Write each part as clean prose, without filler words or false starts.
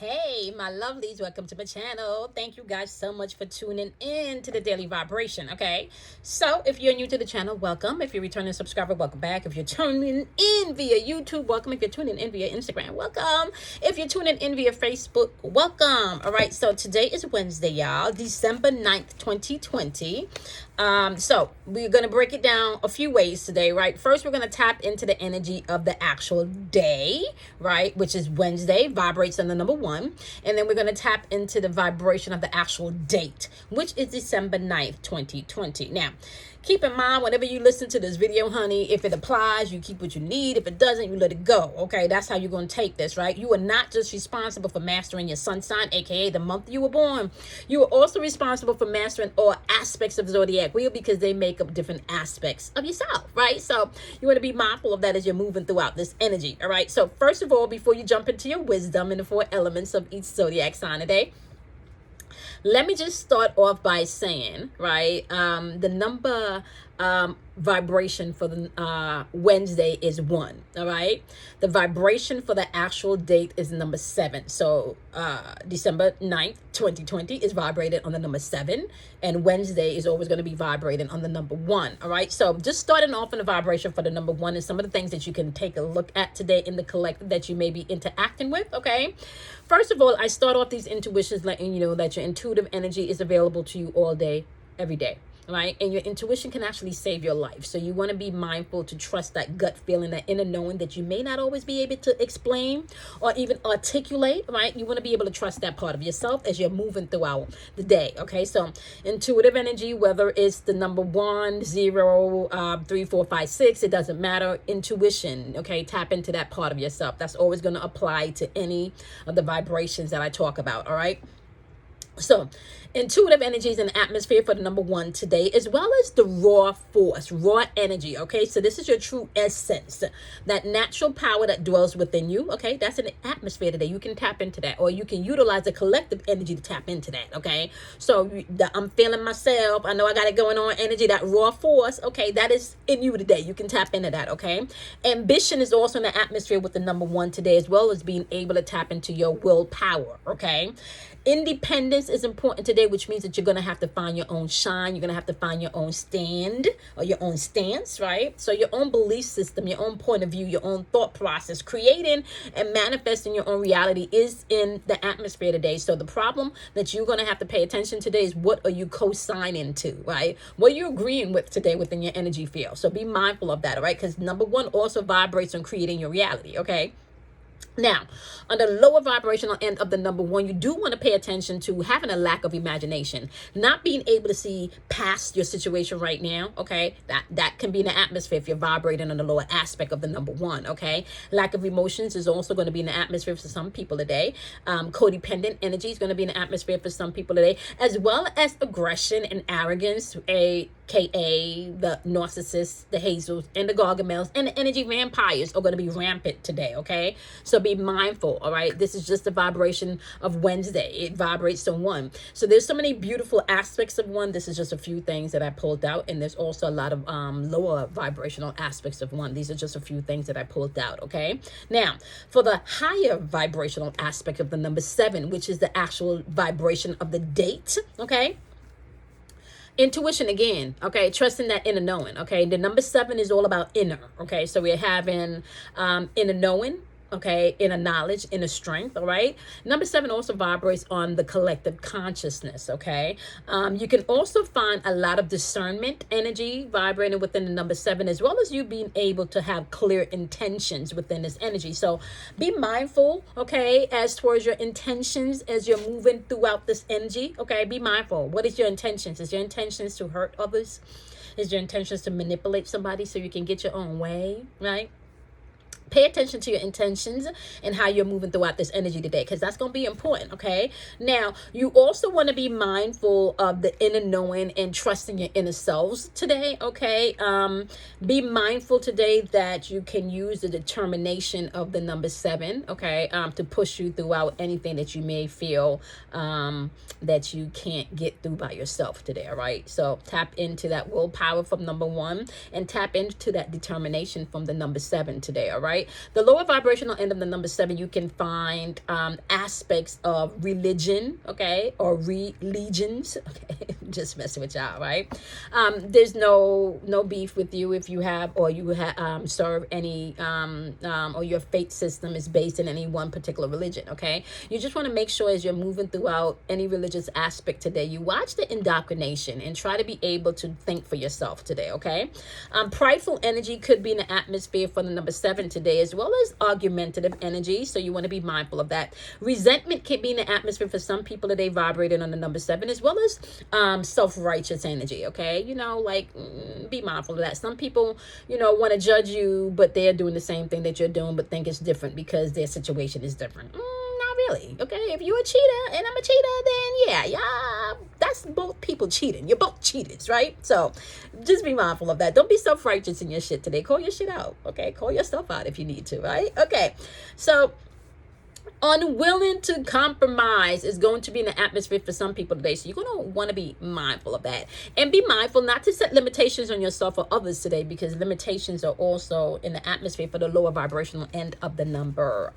Hey, my lovelies, welcome to my channel. Thank you guys so much for tuning in to the daily vibration. Okay, so if you're new to the channel, welcome. If you're a returning subscriber, welcome back. If you're tuning in via YouTube, welcome. If you're tuning in via Instagram, welcome. If you're tuning in via Facebook, welcome. All right, so today is Wednesday, y'all, December 9th, 2020. So we're going to break it down a few ways today, right? First, we're going to tap into the energy of the actual day, right? Which is Wednesday, vibrates on the number 1. And then we're going to tap into the vibration of the actual date, which is December 9th, 2020. Now, keep in mind, whenever you listen to this video, honey, if it applies, you keep what you need. If it doesn't, you let it go. Okay, that's how you're going to take this, right? You are not just responsible for mastering your sun sign, aka the month you were born. You are also responsible for mastering all aspects of zodiac wheel because they make up different aspects of yourself, right? So you want to be mindful of that as you're moving throughout this energy. All right, so first of all, before you jump into your wisdom and the 4 elements of each zodiac sign today, let me just start off by saying, right, the number vibration for the Wednesday is 1. All right, the vibration for the actual date is number 7. So December 9th, 2020 is vibrated on the number 7, and Wednesday is always going to be vibrating on the number 1. All right, so just starting off in the vibration for the number 1 is some of the things that you can take a look at today in the collective that you may be interacting with. Okay, first of all, I start off these intuitions letting you know that your intuitive energy is available to you all day, every day. Right, and your intuition can actually save your life. So you want to be mindful to trust that gut feeling, that inner knowing that you may not always be able to explain or even articulate. Right, you want to be able to trust that part of yourself as you're moving throughout the day. Okay, so intuitive energy, whether it's the number 1, 0, 3, 4, 5, 6, it doesn't matter. Intuition. Okay, tap into that part of yourself. That's always going to apply to any of the vibrations that I talk about. All right. So intuitive energies and atmosphere for the number 1 today, as well as the raw force, raw energy. Okay, so this is your true essence, that natural power that dwells within you. Okay, that's an atmosphere today. You can tap into that, or you can utilize the collective energy to tap into that. Okay, so I'm feeling myself, I know I got it going on, energy, that raw force. Okay, that is in you today. You can tap into that. Okay, ambition is also in the atmosphere with the number 1 today, as well as being able to tap into your willpower. Okay, independence is important today, which means that you're going to have to find your own shine. You're going to have to find your own stand or your own stance, right? So your own belief system, your own point of view, your own thought process, creating and manifesting your own reality is in the atmosphere today. So the problem that you're going to have to pay attention today is, what are you co-signing to, right? What are you agreeing with today within your energy field? So be mindful of that, all right? Because number 1 also vibrates on creating your reality, okay? Now, on the lower vibrational end of the number 1, you do want to pay attention to having a lack of imagination, not being able to see past your situation right now. Okay, that can be in the atmosphere if you're vibrating on the lower aspect of the number 1. Okay, lack of emotions is also going to be in the atmosphere for some people today. Codependent energy is going to be in the atmosphere for some people today, as well as aggression and arrogance, aka the narcissists, the hazels, and the gargamels, and the energy vampires are going to be rampant today. Okay, so be mindful. All right, this is just the vibration of Wednesday. It vibrates to 1. So there's so many beautiful aspects of 1. This is just a few things that I pulled out, and there's also a lot of lower vibrational aspects of 1. These are just a few things that I pulled out. Okay, now for the higher vibrational aspect of the number 7, which is the actual vibration of the date. Okay, intuition again. Okay, trusting that inner knowing. Okay, the number 7 is all about inner. Okay, so we're having inner knowing. Okay, inner knowledge, inner strength. All right, number 7 also vibrates on the collective consciousness. Okay, you can also find a lot of discernment energy vibrating within the number 7, as well as you being able to have clear intentions within this energy. So be mindful, okay, as towards your intentions as you're moving throughout this energy. Okay, be mindful. What is your intentions? Is your intentions to hurt others? Is your intentions to manipulate somebody so you can get your own way, right? Pay attention to your intentions and how you're moving throughout this energy today, because that's going to be important. Okay, now you also want to be mindful of the inner knowing and trusting your inner selves today. Okay, be mindful today that you can use the determination of the number 7, okay, to push you throughout anything that you may feel that you can't get through by yourself today. All right, so tap into that willpower from number 1 and tap into that determination from the number 7 today. All right, right? The lower vibrational end of the number 7, you can find aspects of religion, okay, or religions, okay, just messing with y'all, right? There's no beef with you if you have, or you serve any, or your faith system is based in any one particular religion, okay? You just want to make sure as you're moving throughout any religious aspect today, you watch the indoctrination and try to be able to think for yourself today, okay? Prideful energy could be in the atmosphere for the number 7 today, as well as argumentative energy, so you want to be mindful of that. Resentment can be in the atmosphere for some people today, vibrating on the number 7, as well as self-righteous energy, okay? Be mindful of that. Some people, want to judge you, but they're doing the same thing that you're doing, but think it's different because their situation is different. Not really, okay? If you're a cheater and I'm a cheater, then yeah, that's both people cheating. You're both cheaters, right? So just be mindful of that. Don't be self-righteous in your shit today. Call your shit out, okay? Call yourself out if you need to, right? Okay, so unwilling to compromise is going to be in the atmosphere for some people today. So you're going to want to be mindful of that. And be mindful not to set limitations on yourself or others today, because limitations are also in the atmosphere for the lower vibrational end of the number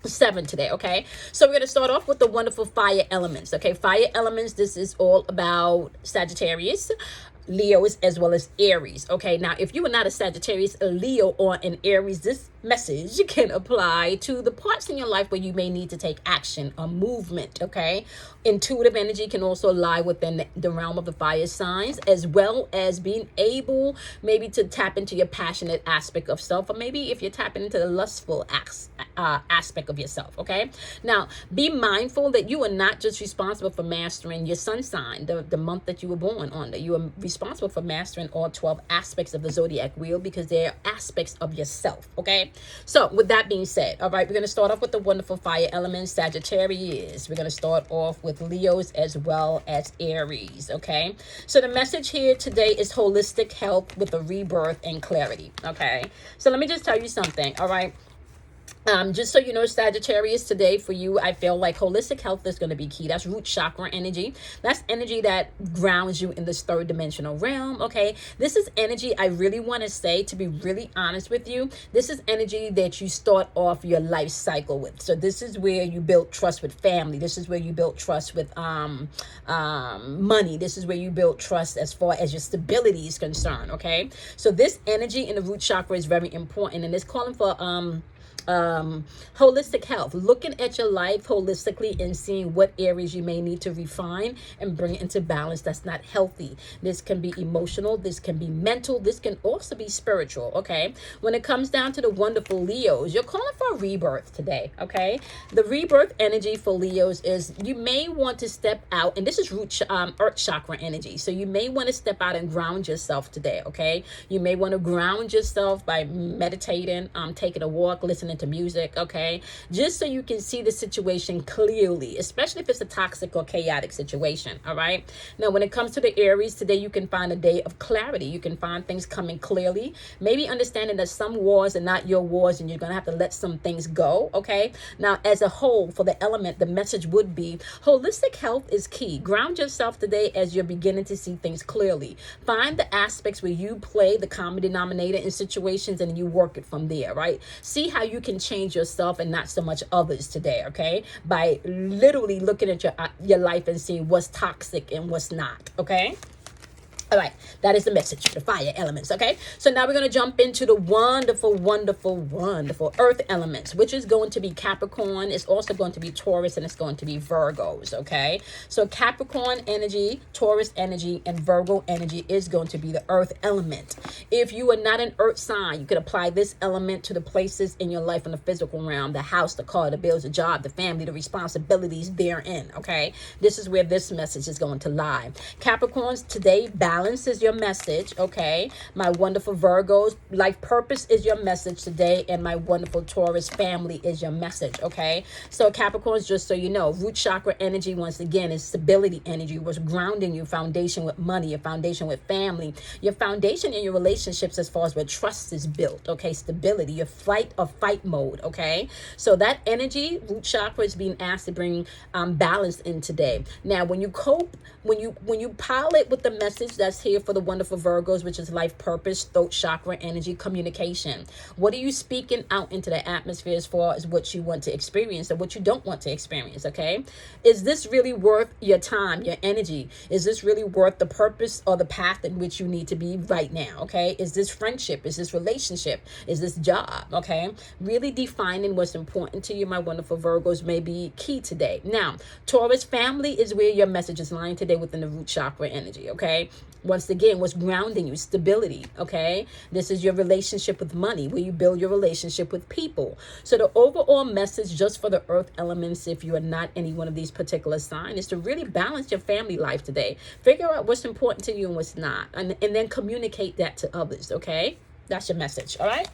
7 today, okay? So we're going to start off with the wonderful fire elements, okay? Fire elements, this is all about Sagittarius, Leos, as well as Aries, okay? Now, if you are not a Sagittarius, a Leo, or an Aries, this message can apply to the parts in your life where you may need to take action or movement, okay? Intuitive energy can also lie within the realm of the fire signs, as well as being able maybe to tap into your passionate aspect of self, or maybe if you're tapping into the lustful aspect of yourself, okay? Now, be mindful that you are not just responsible for mastering your sun sign, the month that you were born on, that you are responsible for mastering all 12 aspects of the zodiac wheel, because they're aspects of yourself, okay? So with that being said, all right, we're going to start off with the wonderful fire elements, Sagittarius. We're going to start off with Leos as well as Aries, okay? So the message here today is holistic health with a rebirth and clarity, okay? So let me just tell you something, all right? Just so you know, Sagittarius, today for you, I feel like holistic health is going to be key. That's root chakra energy. That's energy that grounds you in this third dimensional realm, okay? This is energy, I really want to say, to be really honest with you, this is energy that you start off your life cycle with. So this is where you build trust with family. This is where you build trust with money. This is where you build trust as far as your stability is concerned, okay? So this energy in the root chakra is very important, and it's calling for holistic health, looking at your life holistically and seeing what areas you may need to refine and bring it into balance that's not healthy. This can be emotional, this can be mental, this can also be spiritual, okay? When it comes down to the wonderful Leos, you're calling for a rebirth today, okay? The rebirth energy for Leos is you may want to step out, and this is earth chakra energy, so you may want to step out and ground yourself today, okay? You may want to ground yourself by meditating, taking a walk, listening to music, okay? Just so you can see the situation clearly, especially if it's a toxic or chaotic situation, all right? Now, when it comes to the Aries, today you can find a day of clarity. You can find things coming clearly, maybe understanding that some wars are not your wars and you're going to have to let some things go, okay? Now, as a whole, for the element, the message would be holistic health is key. Ground yourself today as you're beginning to see things clearly. Find the aspects where you play the common denominator in situations and you work it from there, right? See how you can change yourself and not so much others today, okay? By literally looking at your life and seeing what's toxic and what's not, okay? All right, that is the message, the fire elements, okay? So now we're going to jump into the wonderful, wonderful, wonderful earth elements, which is going to be Capricorn. It's also going to be Taurus, and it's going to be Virgos, okay? So Capricorn energy, Taurus energy, and Virgo energy is going to be the earth element. If you are not an earth sign, you could apply this element to the places in your life in the physical realm, the house, the car, the bills, the job, the family, the responsibilities therein, okay? This is where this message is going to lie. Capricorns, today, balance is your message, okay? My wonderful Virgos, life purpose is your message today, and my wonderful Taurus family is your message, okay? So Capricorns, just so you know, root chakra energy, once again, is stability energy, was grounding your foundation with money, your foundation with family, your foundation in your relationships as far as where trust is built, okay? Stability, your flight or fight mode, okay? So that energy, root chakra, is being asked to bring balance in today. Now, when you cope, when you pilot with the message that that's here for the wonderful Virgos, which is life purpose, throat chakra energy, communication. What are you speaking out into the atmosphere as far as what you want to experience and what you don't want to experience, okay? Is this really worth your time, your energy? Is this really worth the purpose or the path in which you need to be right now, okay? Is this friendship? Is this relationship? Is this job, okay? Really defining what's important to you, my wonderful Virgos, may be key today. Now, Taurus, family is where your message is lying today within the root chakra energy, okay? Once again, what's grounding you? Stability, okay? This is your relationship with money, where you build your relationship with people. So the overall message just for the earth elements, if you are not any one of these particular signs, is to really balance your family life today. Figure out what's important to you and what's not, and then communicate that to others, okay? That's your message, all right?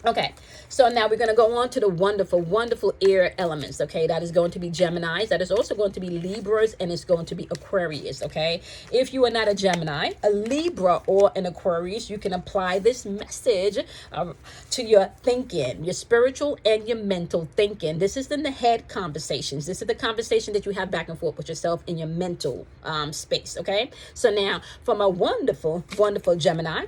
Okay, so now we're going to go on to the wonderful, wonderful air elements, okay? That is going to be Geminis. That is also going to be Libras, and it's going to be Aquarius, okay? If you are not a Gemini, a Libra, or an Aquarius, you can apply this message to your thinking, your spiritual and your mental thinking. This is in the head conversations. This is the conversation that you have back and forth with yourself in your mental space, okay? So now, from a wonderful, wonderful Gemini,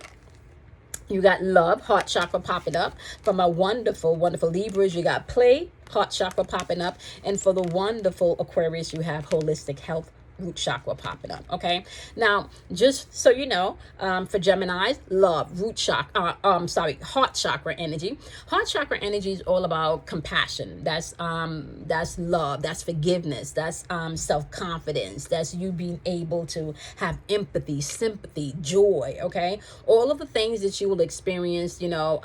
you got love, heart chakra popping up. From my wonderful, wonderful Libras, you got play, heart chakra popping up. And for the wonderful Aquarius, you have holistic health, root chakra popping up, okay? Now, just so you know, for Geminis, love, root chakra, heart chakra energy. Heart chakra energy is all about compassion. That's love, that's forgiveness, that's self-confidence, that's you being able to have empathy, sympathy, joy, okay? All of the things that you will experience, you know,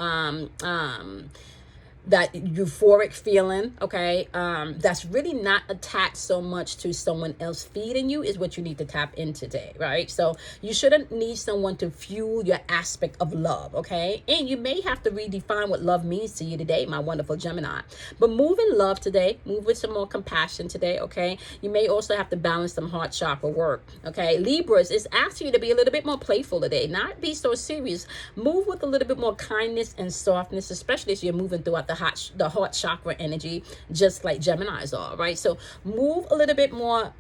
that euphoric feeling, okay, that's really not attached so much to someone else feeding you is what you need to tap in today, right? So you shouldn't need someone to fuel your aspect of love, okay? And you may have to redefine what love means to you today, my wonderful Gemini. But move in love today, move with some more compassion today, okay? You may also have to balance some heart chakra work, okay? Libras is asking you to be a little bit more playful today, not be so serious. Move with a little bit more kindness and softness, especially as you're moving throughout the heart chakra energy, just like Geminis are, right? So move a little bit more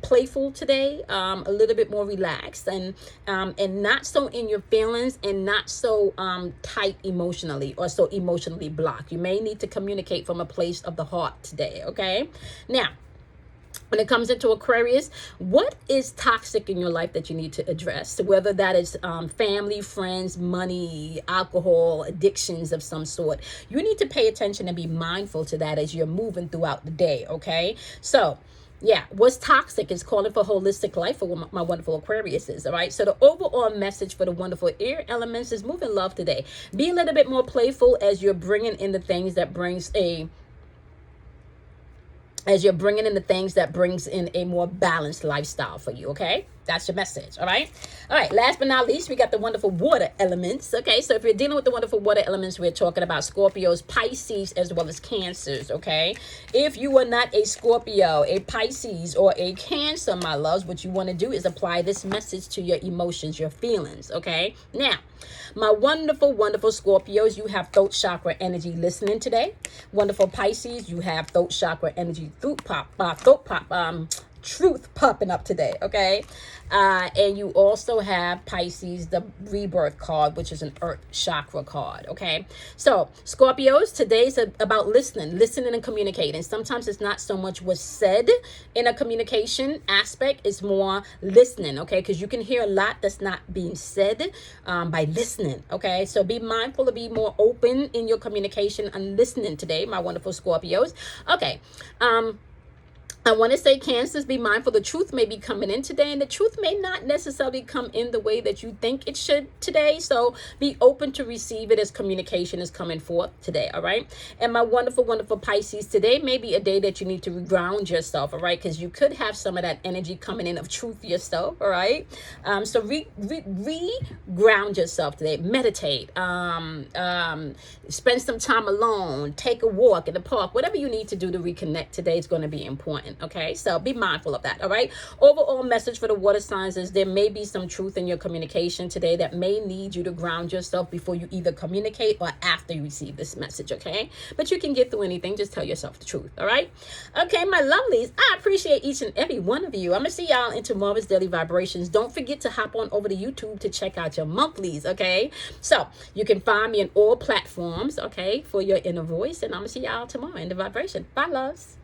playful today, a little bit more relaxed, and not so in your feelings, and not so tight emotionally, or so emotionally blocked. You may need to communicate from a place of the heart today, okay? Now, when it comes into Aquarius, what is toxic in your life that you need to address? Whether that is family, friends, money, alcohol, addictions of some sort. You need to pay attention and be mindful to that as you're moving throughout the day, okay? So, yeah, what's toxic is calling for holistic life for my wonderful Aquariuses, all right? So the overall message for the wonderful air elements is move in love today. Be a little bit more playful as you're bringing in the things that brings in a more balanced lifestyle for you, okay? That's your message, all right? All right, last but not least, we got the wonderful water elements, okay? So if you're dealing with the wonderful water elements, we're talking about Scorpios, Pisces, as well as Cancers, okay? If you are not a Scorpio, a Pisces, or a Cancer, my loves, what you want to do is apply this message to your emotions, your feelings, okay? Now, my wonderful, wonderful Scorpios, you have throat chakra energy listening today. Wonderful Pisces, you have throat chakra energy, truth popping up today, okay? And you also have Pisces, the rebirth card, which is an earth chakra card, okay? So Scorpios, today's about listening and communicating. Sometimes it's not so much what's said in a communication aspect, it's more listening, okay? Because you can hear a lot that's not being said by listening, okay? So be mindful to be more open in your communication and listening today, my wonderful Scorpios. Okay, I want to say, Cancers, be mindful. The truth may be coming in today, and the truth may not necessarily come in the way that you think it should today. So be open to receive it as communication is coming forth today, all right? And my wonderful, wonderful Pisces, today may be a day that you need to ground yourself, all right? Because you could have some of that energy coming in of truth yourself, all right? So re-ground yourself today. Meditate. Spend some time alone. Take a walk in the park. Whatever you need to do to reconnect today is going to be important. Okay, so be mindful of that. All right. Overall message for the water signs is there may be some truth in your communication today that may need you to ground yourself before you either communicate or after you receive this message. Okay, but you can get through anything. Just tell yourself the truth. All right. Okay, my lovelies, I appreciate each and every one of you. I'm gonna see y'all in tomorrow's daily vibrations. Don't forget to hop on over to YouTube to check out your monthlies. Okay, so you can find me in all platforms. Okay, for your inner voice, and I'm gonna see y'all tomorrow in the vibration. Bye, loves.